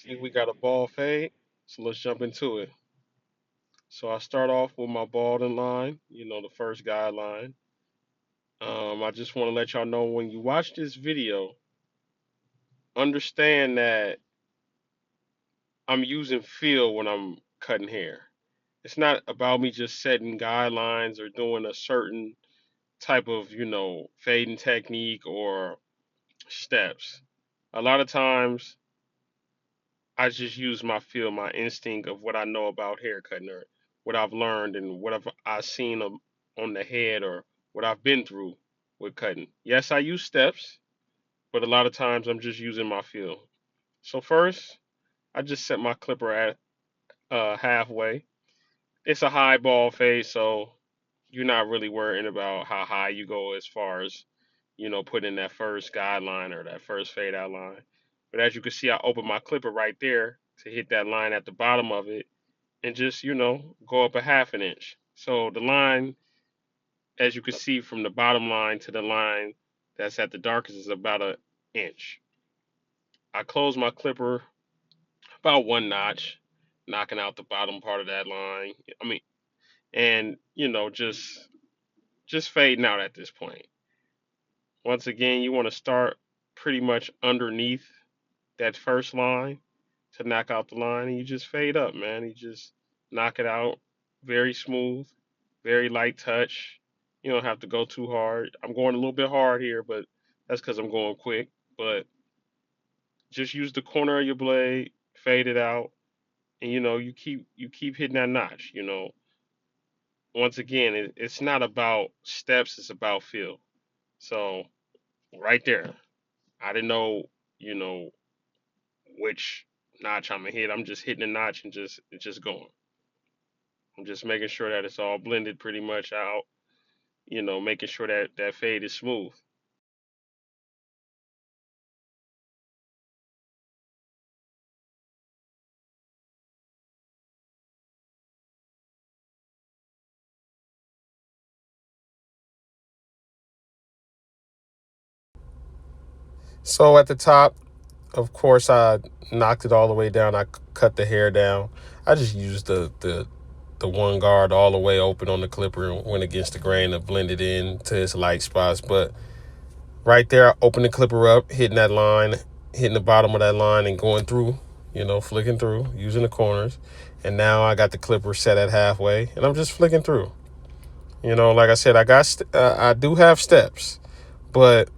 See, we got a ball fade, so let's jump into it. So I start off with my ball in line, the first guideline. I just want to let y'all know when you watch this video, understand that I'm using feel when I'm cutting hair. It's not about me just setting guidelines or doing a certain type of, fading technique or steps. A lot of times I just use my feel, my instinct of what I know about hair cutting or what I've learned and what I've seen on the head or what I've been through with cutting. Yes, I use steps, but a lot of times I'm just using my feel. So first, I just set my clipper at halfway. It's a high ball fade, so you're not really worrying about how high you go as far as, putting that first guideline or that first fade out line. But as you can see, I opened my clipper right there to hit that line at the bottom of it and just, go up a half an inch. So the line, as you can see from the bottom line to the line that's at the darkest, is about an inch. I close my clipper about one notch, knocking out the bottom part of that line. I mean, and just fading out at this point. Once again, you want to start pretty much underneath that first line to knock out the line, and you just fade up, man. You just knock it out very smooth, very light touch. You don't have to go too hard. I'm going a little bit hard here, but that's because I'm going quick. But just use the corner of your blade, fade it out, and you keep hitting that notch. Once again, it's not about steps; it's about feel. So right there, I didn't know, you know, which notch I'm gonna hit. I'm just hitting a notch and just going. I'm just making sure that it's all blended pretty much out. Making sure that that fade is smooth. So at the top, of course, I knocked it all the way down. I cut the hair down. I just used the one guard all the way open on the clipper and went against the grain to blend it in to its light spots. But right there, I opened the clipper up, hitting that line, hitting the bottom of that line and going through, flicking through, using the corners. And now I got the clipper set at halfway and I'm just flicking through. Like I said, I do have steps, but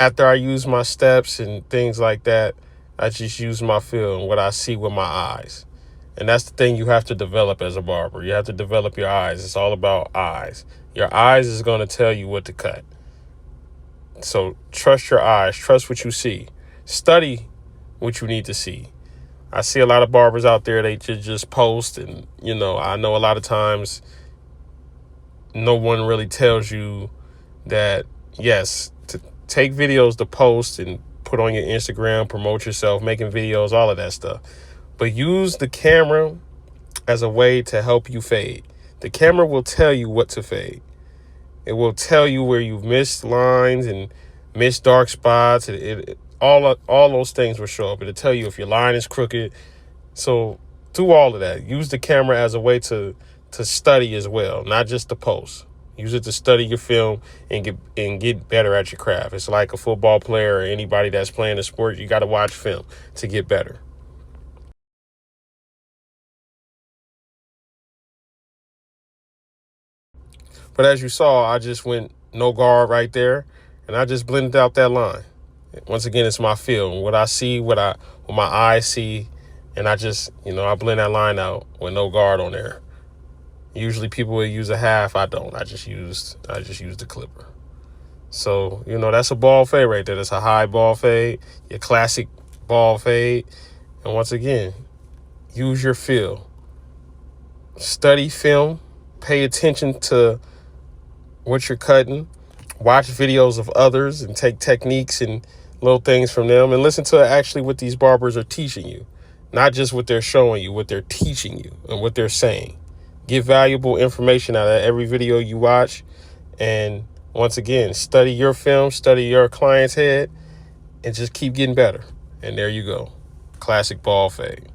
after I use my steps and things like that, I just use my feel and what I see with my eyes. And that's the thing you have to develop as a barber. You have to develop your eyes. It's all about eyes. Your eyes is going to tell you what to cut. So trust your eyes. Trust what you see. Study what you need to see. I see a lot of barbers out there, they just post. And, I know a lot of times no one really tells you that, yes, to take videos to post and put on your Instagram, promote yourself, making videos, all of that stuff. But use the camera as a way to help you fade. The camera will tell you what to fade. It will tell you where you've missed lines and missed dark spots. All those things will show up. It'll tell you if your line is crooked. So do all of that. Use the camera as a way to study as well, not just to post. Use it to study your film and get better at your craft. It's like a football player or anybody that's playing a sport. You got to watch film to get better. But as you saw, I just went no guard right there, and I just blended out that line. Once again, it's my feel, what I see, what my eyes see, and I just I blend that line out with no guard on there. Usually people will use a half. I don't. I just used the clipper. So that's a ball fade right there. That's a high ball fade, your classic ball fade. And once again, use your feel. Study film. Pay attention to what you're cutting, watch videos of others and take techniques and little things from them and listen to actually what these barbers are teaching you, not just what they're showing you, what they're teaching you and what they're saying. Get valuable information out of every video you watch. And once again, study your film, study your client's head, and just keep getting better. And there you go. classic ball fade.